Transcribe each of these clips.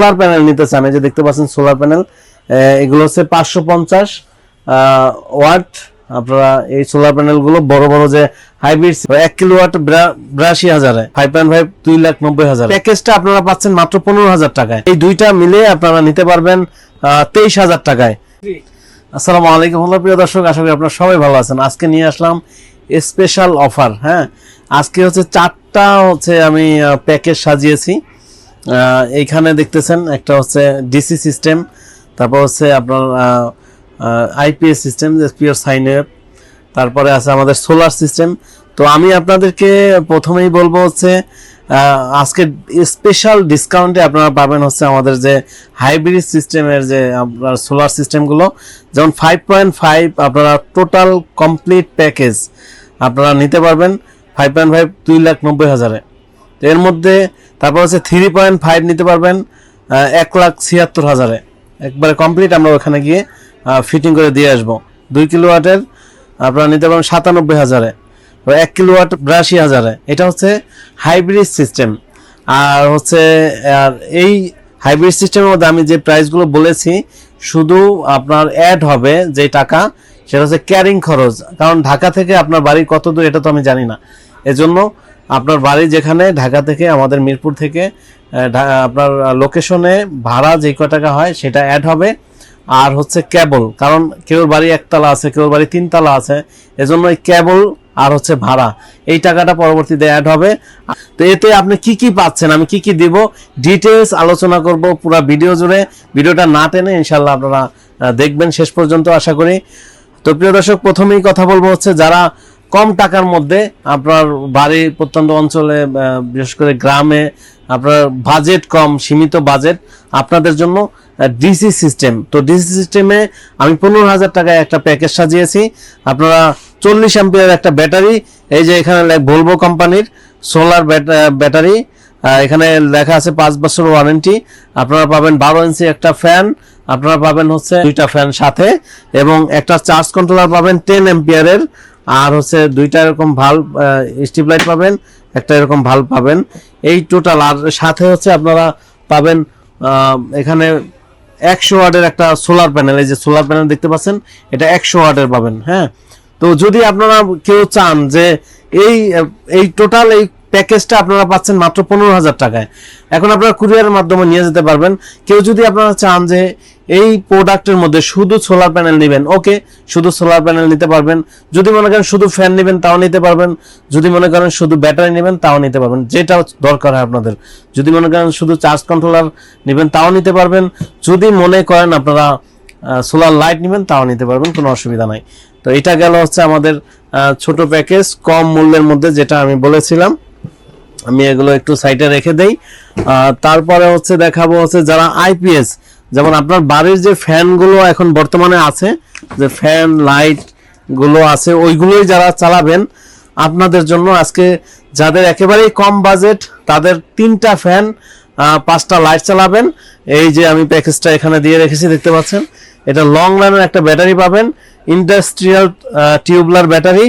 Solar panel নিতে চান, এই যে দেখতে পাচ্ছেন সোলার প্যানেল, এগুলো হচ্ছে 550 ওয়াট। আপনারা এই সোলার প্যানেল গুলো বড় বড় যে হাইব্রিড 1 কিলোওয়াট 82,000, 5.5 2,90,000। প্যাকেজটা আপনারা পাচ্ছেন মাত্র 15,000 টাকায়। এই দুইটা মিলে আপনারা নিতে পারবেন 23,000 টাকায়। আসসালামু আলাইকুম প্রিয় দর্শক, আশা করি আপনারা সবাই ভালো আছেন। আজকে নিয়ে আসলাম স্পেশাল অফার। হ্যাঁ, আজকে হচ্ছে 4টা আমি প্যাকেজ সাজিয়েছি। এইখানে দেখতেছেন একটা হচ্ছে ডিসি সিস্টেম, তারপর হচ্ছে আপনার IPS system, pure sine wave, তারপরে আছে আমাদের সোলার সিস্টেম। তো আমি আপনাদেরকে প্রথমেই বলবো হচ্ছে আজকে স্পেশাল ডিসকাউন্টে আপনারা পাবেন হচ্ছে আমাদের যে হাইব্রিড সিস্টেমের যে আপনার সোলার সিস্টেমগুলো, যেমন 5.5 আপনারা টোটাল কমপ্লিট প্যাকেজ আপনারা নিতে পারবেন 5.5 2,90,000। তো এর মধ্যে তারপর হচ্ছে 3.5 নিতে পারবেন 1,76,000। একবারে কমপ্লিট আমরা ওখানে গিয়ে ফিটিং করে দিয়ে আসবো। 2 কিলোওয়াটের আপনারা নিতে পারবেন 97,000, 1 কিলোওয়াট 82,000। এটা হচ্ছে হাইব্রিড সিস্টেম। আর হচ্ছে এই হাইব্রিড সিস্টেমের মধ্যে আমি যে প্রাইসগুলো বলেছি, শুধু আপনার অ্যাড হবে যে টাকা, সেটা হচ্ছে ক্যারিং খরচ। কারণ ঢাকা থেকে আপনার বাড়ি কত দূর এটা তো আমি জানি না, এজন্য আপনার বাড়ি যেখানে ঢাকা থেকে আমাদের মিরপুর থেকে আপনার লোকেশনে ভাড়া যে কয় টাকা হয় সেটা অ্যাড হবে। আর হচ্ছে কেবল, কারণ কেউর বাড়ি 1 তলা আছে, কেউর বাড়ি 3 তলা আছে, এজন্য এই কেবল আর হচ্ছে ভাড়া, এই টাকাটা পরবর্তীতে অ্যাড হবে। তো এতে আপনি কি কি পাচ্ছেন, আমি কি কি দিব, ডিটেলস আলোচনা করব পুরো ভিডিও জুড়ে। ভিডিওটা না টেনে ইনশাল্লাহ আপনারা দেখবেন শেষ পর্যন্ত আশা করি। তো প্রিয় দর্শক, প্রথমেই কথা বলবো হচ্ছে যারা কম টাকার মধ্যে আপনার বাড়ি প্রত্যন্ত অঞ্চলে, বিশেষ করে গ্রামে আপনার বাজেট কম, সীমিত বাজেট, আপনাদের জন্য ডিসি সিস্টেম। তো ডিসি সিস্টেমে আমি 15,000 টাকায় একটা প্যাকেজ সাজিয়েছি। আপনারা 40 অ্যাম্পিয়ার একটা ব্যাটারি, এই যে এখানে ভলভো কোম্পানির সোলার ব্যাটারি, এখানে লেখা আছে 5 বছর ওয়ারেন্টি। আপনারা পাবেন 12 ইঞ্চি একটা ফ্যান, আপনারা পাবেন হচ্ছে 2টা ফ্যান সাথে, এবং একটা চার্জ কন্ট্রোলার পাবেন 10 অ্যাম্পিয়ারের, আর হচ্ছে 2টা এরকম ভাল্ব স্ট্রিপ লাইট পাবেন, একটা এরকম ভাল্ব পাবেন। এই টোটাল, আর সাথে হচ্ছে আপনারা পাবেন এখানে 100 ওয়াটের একটা সোলার প্যানেল। এই যে সোলার প্যানেল দেখতে পাচ্ছেন, এটা 100 ওয়াটের পাবেন। হ্যাঁ, তো যদি আপনারা কেউ চান যে এই টোটাল এই প্যাকেজটা আপনারা পাচ্ছেন মাত্র 15,000 টাকায়। এখন আপনারা কুরিয়ারের মাধ্যমে নিয়ে যেতে পারবেন। কেউ যদি আপনারা চান যে এই প্রোডাক্টের মধ্যে শুধু সোলার প্যানেল নেবেন, ওকে, শুধু সোলার প্যানেল নিতে পারবেন। যদি মনে করেন শুধু ফ্যান নেবেন তাও নিতে পারবেন। যদি মনে করেন শুধু ব্যাটারি নেবেন তাও নিতে পারবেন, যেটা দরকার হয় আপনাদের। যদি মনে করেন শুধু চার্জ কন্ট্রোলার নেবেন তাও নিতে পারবেন। যদি মনে করেন আপনারা সোলার লাইট নেবেন তাও নিতে পারবেন, কোনো অসুবিধা নাই। তো এটা গেল হচ্ছে আমাদের ছোট প্যাকেজ কম মূল্যের মধ্যে, যেটা আমি বলেছিলাম। আমি এগুলো একটু সাইডে রেখে দেই। তারপরে হচ্ছে দেখাবো হচ্ছে যারা আইপিএস, যেমন আপনার বাড়ির যে ফ্যানগুলো এখন বর্তমানে আছে, যে ফ্যান লাইট গুলো আছে, ওইগুলোই যারা চালাবেন, আপনাদের জন্য আজকে যাদের একেবারেই কম বাজেট, তাদের 3টা ফ্যান 5টা লাইট চালাবেন। এই যে আমি প্যাকেজটা এখানে দিয়ে রেখেছি, দেখতে পাচ্ছেন। এটা লং রানের একটা ব্যাটারি পাবেন, ইন্ডাস্ট্রিয়াল টিউবলার ব্যাটারি,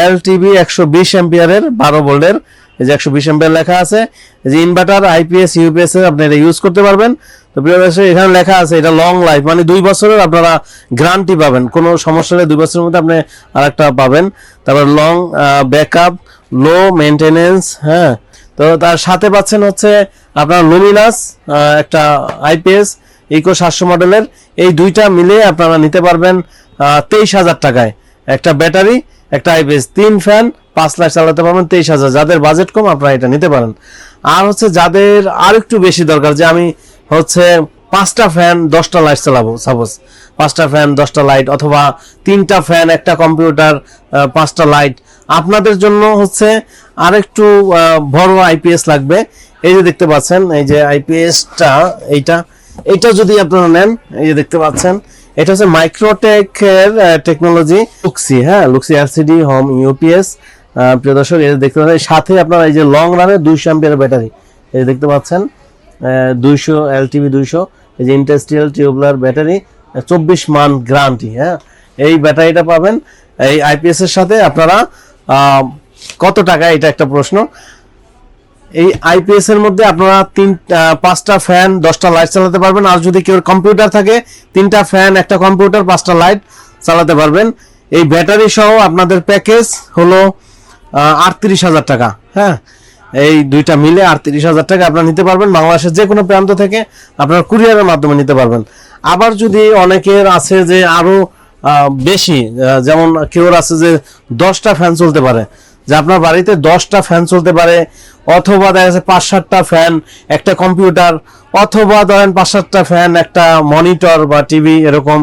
এলটিবি 120 অ্যাম্পিয়ারের 12 ভোল্টের। এই যে 120 অ্যাম্পিয়ার লেখা আছে। এই যে ইনভার্টার আইপিএস ইউপিএস এর আপনি এটা ইউজ করতে পারবেন। তো প্রিয় দর্শক, এখানে লেখা আছে এটা লং লাইফ, মানে 2 বছরের আপনারা গ্যারান্টি পাবেন। কোনো সমস্যা হলে 2 বছরের মধ্যে আপনি আরেকটা পাবেন। তারপর লং ব্যাকআপ, লো মেইনটেনেন্স। হ্যাঁ, তো তার সাথে পাচ্ছেন হচ্ছে আপনার লুমিনাস একটা আইপিএস ইকো 700 মডেলের। এই 2টা মিলে আপনারা নিতে পারবেন 23,000 টাকায়। একটা ব্যাটারি, একটা আইপিএস, 3 ফ্যান, 5 লাখ চালাতে পারবেন 23,000। যাদের বাজেট কম আপনারা এটা নিতে পারেন। আর হচ্ছে যাদের আর একটু বেশি দরকার, যে আমি হচ্ছে 5টা ফ্যান 10টা লাইট চালাবো, সাপোজ 5টা ফ্যান 10টা লাইট, অথবা 3টা ফ্যান একটা কম্পিউটার 5টা লাইট, আপনাদের জন্য হচ্ছে আরেকটু বড় আইপিএস লাগবে। এই যে দেখতে পাচ্ছেন, এই যে আইপিএসটা, এইটা যদি আপনারা নেন, এই যে দেখতে পাচ্ছেন, এটা হচ্ছে মাইক্রোটেক এর টেকনোলজি, লুক্সি। হ্যাঁ, লুক্সি এলসিডি হোম ইউপিএস। প্রিয় দর্শক, এই দেখতে পাচ্ছেন, সাথে আপনারা এই যে লং রানের 200 অ্যাম্পিয়ার ব্যাটারি, এই যে দেখতে পাচ্ছেন, 200 এলটিবি 200, এই যে industrial tubular battery, 24 month guarantee. হ্যাঁ, এই ব্যাটারিটা পাবেন এই আইপিএস এর সাথে। আপনারা কত টাকা, এটা একটা প্রশ্ন। এই আইপিএস এর মধ্যে আপনারা 5টা ফ্যান 10টা লাইট চালাতে পারবেন। আর যদি কেউ কম্পিউটার থাকে 3টা ফ্যান 1টা কম্পিউটার 5টা লাইট চালাতে পারবেন। এই ব্যাটারি সহ আপনাদের প্যাকেজ হলো 38,000 টাকা। হ্যাঁ, এই দুইটা মিলে 38,000 টাকা আপনারা নিতে পারবেন। বাংলাদেশের যে কোনো প্রান্ত থেকে আপনারা কুরিয়ারের মাধ্যমে নিতে পারবেন। আবার যদি অনেকের আছে যে আরো বেশি, যেমন কেউ আছে যে 10টা ফ্যান চলতে পারে, যে আপনার বাড়িতে 10টা ফ্যান চলতে পারে, অথবা দেখা যাচ্ছে 5-7টা ফ্যান 1টা কম্পিউটার, অথবা ধরেন 5-7টা ফ্যান 1টা মনিটর বা টিভি এরকম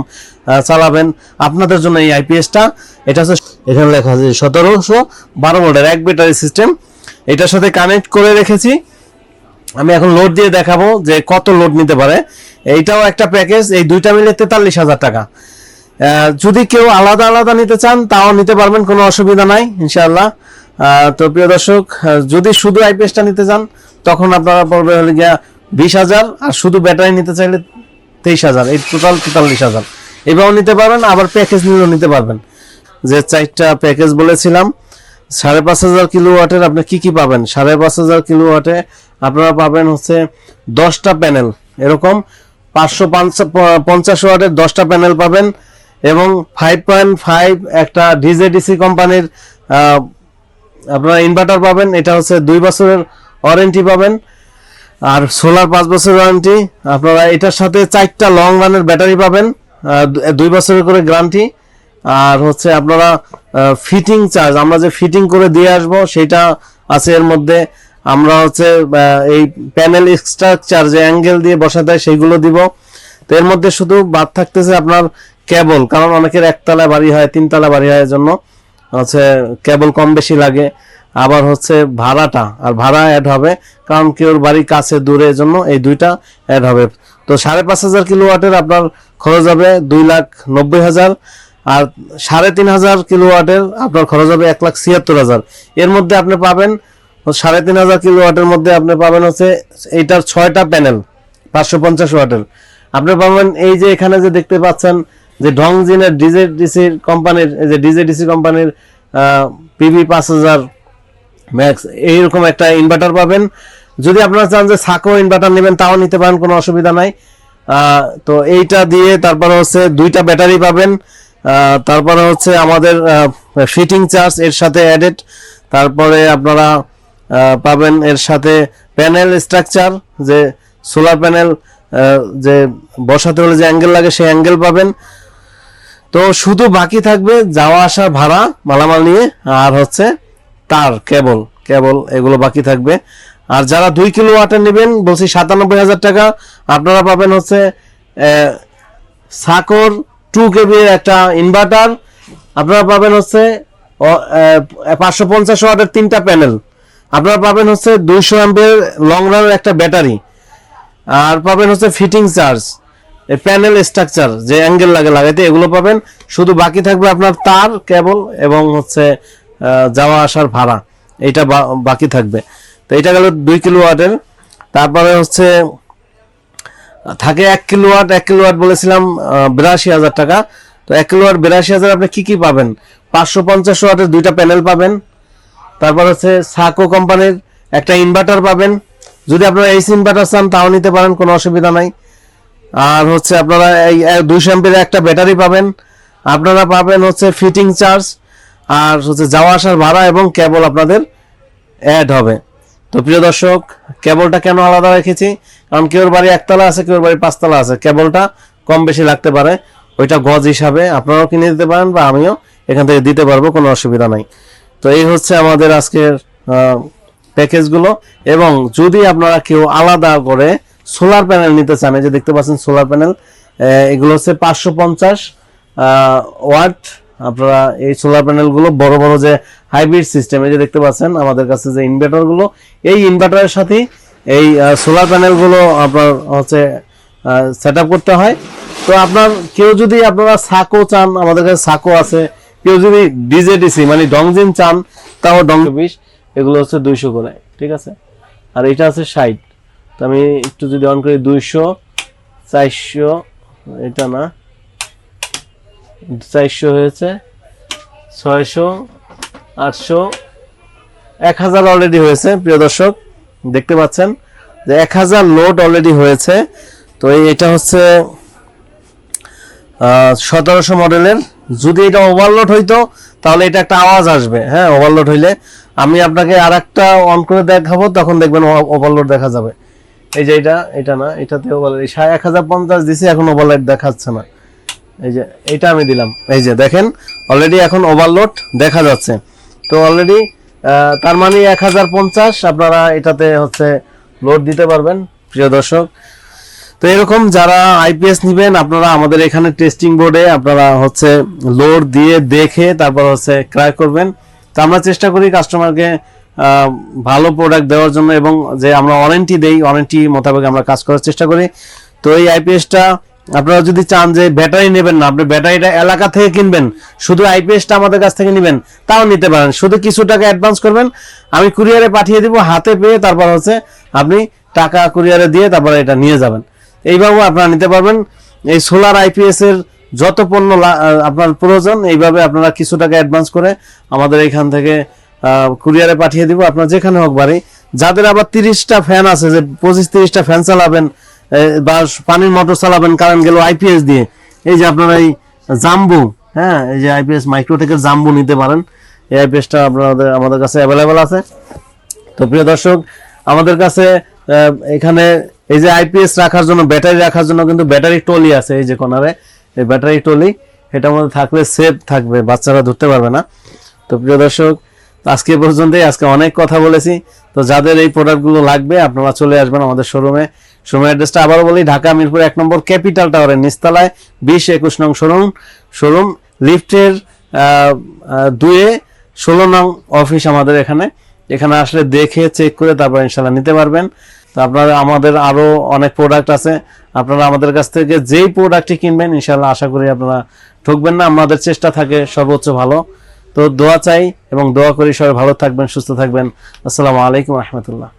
চালাবেন, আপনাদের জন্য এই আইপিএসটা। এটা হচ্ছে এখানে লেখা আছে 1712 ভোল্টের এক ব্যাটারি সিস্টেম। এটার সাথে কানেক্ট করে রেখেছি। আমি এখন লোড দিয়ে দেখাবো যে কত লোড নিতে পারে। এইটাও একটা প্যাকেজ, এই দুইটা মিলে 43,000 টাকা। যদি কেউ আলাদা আলাদা নিতে চান তাও নিতে পারবেন, কোনো অসুবিধা নাই ইনশাআল্লাহ। তো প্রিয় দর্শক, যদি শুধু আইপিএসটা নিতে চান তখন আপনারা পড়বে হলে গিয়া 20,000, আর শুধু ব্যাটারি নিতে চাইলে 23,000, এই টোটাল 43,000। এভাবেও নিতে পারবেন, আবার প্যাকেজ নিলেও নিতে পারবেন। যে 4টা প্যাকেজ বলেছিলাম 5,500 কিলোওয়াটের, আপনি কি কি পাবেন? 5,500 কিলোওয়াটে আপনারা পাবেন হচ্ছে 10টা প্যানেল, এরকম 550 ওয়াটের 10টা প্যানেল পাবেন, এবং 5.5 একটা ডিজেডিসি কোম্পানির আপনারা ইনভার্টার পাবেন। এটা হচ্ছে 2 বছরের ওয়ারেন্টি পাবেন, আর সোলার 5 বছরের ওয়ারেন্টি। আপনারা এটার সাথে 4টা লং রানের ব্যাটারি পাবেন, 2 বছরের করে গ্যারান্টি। আর হচ্ছে আপনারা ফিটিং চার্জ, আমরা যে ফিটিং করে দিয়ে আসবো সেটা আছে এর মধ্যে। আমরা হচ্ছে এই প্যানেল স্ট্রাকচার যে অ্যাঙ্গেল দিয়ে বসাতে হয় সেইগুলো দিব। তো এর মধ্যে শুধু বাদ থাকতেছে আপনার কেবল, কারণ অনেকের 1তলা বাড়ি হয় 3তলা বাড়ি হয়, জন্য হচ্ছে কেবল কম বেশি লাগে। আবার হচ্ছে ভাড়াটা, আর ভাড়া অ্যাড হবে, কারণ কেউর বাড়ি কাছে দূরে, জন্য এই দুইটা অ্যাড হবে। তো 5,500 কিলোওয়াটের আপনার খরচ হবে 2,90,000, আর 3,500 কিলোওয়াটের আপনার খরচ হবে 1,76,000। এর মধ্যে আপনি পাবেন 3,500 কিলোওয়াটের মধ্যে আপনি পাবেন হচ্ছে এইটার 6টা প্যানেল 550 ওয়াটের। আপনি পাবেন এই যে এখানে যে দেখতে পাচ্ছেন যে ডংজিনের ডিজেডিসি কোম্পানির, এই যে ডিজেডিসি কোম্পানির পিবি 5000 ম্যাক্স, এইরকম একটা ইনভার্টার পাবেন। যদি আপনারা চান যে সাকো ইনভার্টার নেবেন তাও নিতে পারেন, কোনো অসুবিধা নাই। তো এইটা দিয়ে তারপরে হচ্ছে 2টা ব্যাটারি পাবেন, তারপরে হচ্ছে আমাদের ফিটিং চার্জ এর সাথে অ্যাডেড। তারপরে আপনারা পাবেন এর সাথে প্যানেল স্ট্রাকচার, যে সোলার প্যানেল যে বসাতে হলে যে অ্যাঙ্গেল লাগে সেই অ্যাঙ্গেল পাবেন। তো শুধু বাকি থাকবে যাওয়া আসার ভাড়া মালামাল নিয়ে, আর হচ্ছে তার কেবল এগুলো বাকি থাকবে। আর যারা 2 কিলোওয়াটের নেবেন বলছি 97,000 টাকা, আপনারা পাবেন হচ্ছে সাকোর 2 কেবি একটা ইনভার্টার, আপনারা পাবেন হচ্ছে 550 ওয়াটের 3টা প্যানেল, আপনারা পাবেন হচ্ছে 200 অ্যাম্পিয়ার লং রানের একটা ব্যাটারি, আর পাবেন হচ্ছে ফিটিং চার্জ, প্যানেল স্ট্রাকচার যে অ্যাঙ্গেল লাগাইতে, এগুলো পাবেন। শুধু বাকি থাকবে আপনার তার, কেবল এবং হচ্ছে যাওয়া আসার ভাড়া, এইটা বাকি থাকবে। তো এটা গেল 2 কিলোওয়াটের। তারপরে হচ্ছে থাকে 1 কিলোওয়াট বলেছিলাম 82,000 টাকা। তো 1 কিলোওয়াট 82,000 আপনি কি কি পাবেন? 550 ওয়াটের 2টা প্যানেল পাবেন, তারপর হচ্ছে সাকো কোম্পানির একটা ইনভার্টার পাবেন। যদি আপনারা এসি ইনভার্টার চান তাও নিতে পারেন, কোনো অসুবিধা নাই। আর হচ্ছে আপনারা এই 200 অ্যাম্পিয়ারের একটা ব্যাটারি পাবেন, আপনারা পাবেন হচ্ছে ফিটিং চার্জ, আর হচ্ছে যাওয়া আসার ভাড়া এবং কেবল আপনাদের অ্যাড হবে। তো প্রিয় দর্শক, কেবলটা কেন আলাদা রেখেছি? কারণ কেউর বাড়ি 1তলা আছে, কেউর বাড়ি 5তলা আছে, কেবলটা কম বেশি লাগতে পারে, ওইটা গজ হিসাবে আপনারাও কিনে দিতে পারেন বা আমিও এখান থেকে দিতে পারবো, কোনো অসুবিধা নাই। তো এই হচ্ছে আমাদের আজকের প্যাকেজগুলো। এবং যদি আপনারা কেউ আলাদা করে সোলার প্যানেল নিতে চান, এই যে দেখতে পাচ্ছেন সোলার প্যানেল, এগুলো হচ্ছে 550 ওয়াট। আপনারা এই সোলার প্যানেলগুলো বড় বড় যে হাইব্রিড সিস্টেম, এই যে দেখতে পাচ্ছেন আমাদের কাছে যে ইনভার্টারগুলো, এই ইনভার্টারের সাথে এই সোলার প্যানেলগুলো আপনার হচ্ছে সেট আপ করতে হয়। তো আপনার কেউ যদি আপনারা সাকো চান, আমাদের কাছে সাকো আছে। কেউ যদি ডিজেডিসি মানে ডংজিন চান তাও 20, এগুলো হচ্ছে 200 করে, ঠিক আছে। আর এটা আছে 60। তো আমি একটু যদি অন করি 200, 400, এটা না 400 হয়েছে, 600, 800, 1000 অলরেডি হয়েছে প্রিয় দর্শক। দেখতে পাচ্ছেন যে 1000 লোড অলরেডি হয়েছে। তো এটা হচ্ছে 1700 মডেলের। যদি এটা ওভারলোড হইতো তাহলে এটা একটা আওয়াজ আসবে, হ্যাঁ, ওভারলোড হইলে। আমি আপনাকে আরেকটা অন করে দেখাবো, তখন দেখবেন ওভারলোড দেখা যাবে। এই যে এটা না, এটাতে ওভারলোড 1050 দিছি, এখন ওভারলোড দেখাচ্ছে না। এই যে এটা আমি দিলাম, এই যে দেখেন অলরেডি এখন ওভারলোড দেখা যাচ্ছে। তো অলরেডি তার মানে 1050 আপনারা এটাতে হচ্ছে লোড দিতে পারবেন প্রিয় দর্শক। তো এরকম যারা আইপিএস নেবেন আপনারা আমাদের এখানে টেস্টিং বোর্ডে আপনারা হচ্ছে লোড দিয়ে দেখে তারপর হচ্ছে ক্রয় করবেন। তো আমরা চেষ্টা করি কাস্টমারকে ভালো প্রোডাক্ট দেওয়ার জন্য, এবং যে আমরা ওয়ারেন্টি দেই, ওয়ারেন্টি মোতাবেক আমরা কাজ করার চেষ্টা করি। তো এই আইপিএসটা আপনারা যদি চান যে ব্যাটারি নেবেন না, আপনি ব্যাটারিটা এলাকা থেকে কিনবেন, শুধু আইপিএসটা আমাদের কাছ থেকে নেবেন, তাও নিতে পারেন। শুধু কিছু টাকা অ্যাডভান্স করবেন, আমি কুরিয়ারে পাঠিয়ে দিব, হাতে পেয়ে তারপর হচ্ছে আপনি টাকা কুরিয়ারে দিয়ে তারপর এটা নিয়ে যাবেন। এইভাবে আপনারা নিতে পারবেন। এই সোলার আইপিএস এর যত পণ্য আপনার প্রয়োজন, এইভাবে আপনারা কিছু টাকা অ্যাডভান্স করে আমাদের এখান থেকে কুরিয়ারে পাঠিয়ে দিব, আপনার যেখানে হোক বাড়ি। যাদের আবার 30টা ফ্যান আছে, যে 25-30টা ফ্যান চালাবেন বা পানির মোটর চালাবেন কারেন্ট গেল আইপিএস দিয়ে, এই যে আপনারা এই জাম্বু, হ্যাঁ, এই যে আইপিএস মাইক্রোটেকের জাম্বু নিতে পারেন। এই আইপিএসটা আপনাদের আমাদের কাছে অ্যাভেলেবেল আছে। তো প্রিয় দর্শক, আমাদের কাছে এখানে এই যে আইপিএস রাখার জন্য, ব্যাটারি রাখার জন্য কিন্তু ব্যাটারি টলি আছে, এই যে কোনারে এই ব্যাটারি টলি, এটার মধ্যে থাকলে সেফ থাকবে, বাচ্চারা ধরতে পারবে না। তো প্রিয় দর্শক, আজকে পর্যন্তই, আজকে অনেক কথা বলেছি। তো যাদের এই প্রোডাক্টগুলো লাগবে আপনারা চলে আসবেন আমাদের শোরুমে। শোরুমের অ্যাড্রেসটা আবারও বলি, ঢাকা মিরপুর 1 নম্বর ক্যাপিটাল টাওয়ারের নিচতলায় 20-21 নং শোরুম, লিফটের 2-এ 16 নং অফিস আমাদের এখানে। এখানে আসলে দেখে চেক করে তারপর ইনশাল্লাহ নিতে পারবেন। তো আপনারা, আমাদের আরো অনেক প্রোডাক্ট আছে, আপনারা আমাদের কাছ থেকে যেই প্রোডাক্টটি কিনবেন ইনশাল্লাহ আশা করি আপনারা ঠকবেন না। আমাদের চেষ্টা থাকে সর্বোচ্চ ভালো। তো দোয়া চাই এবং দোয়া করি সবাই ভালো থাকবেন, সুস্থ থাকবেন। আসসালামু আলাইকুম রহমতুল্লাহ।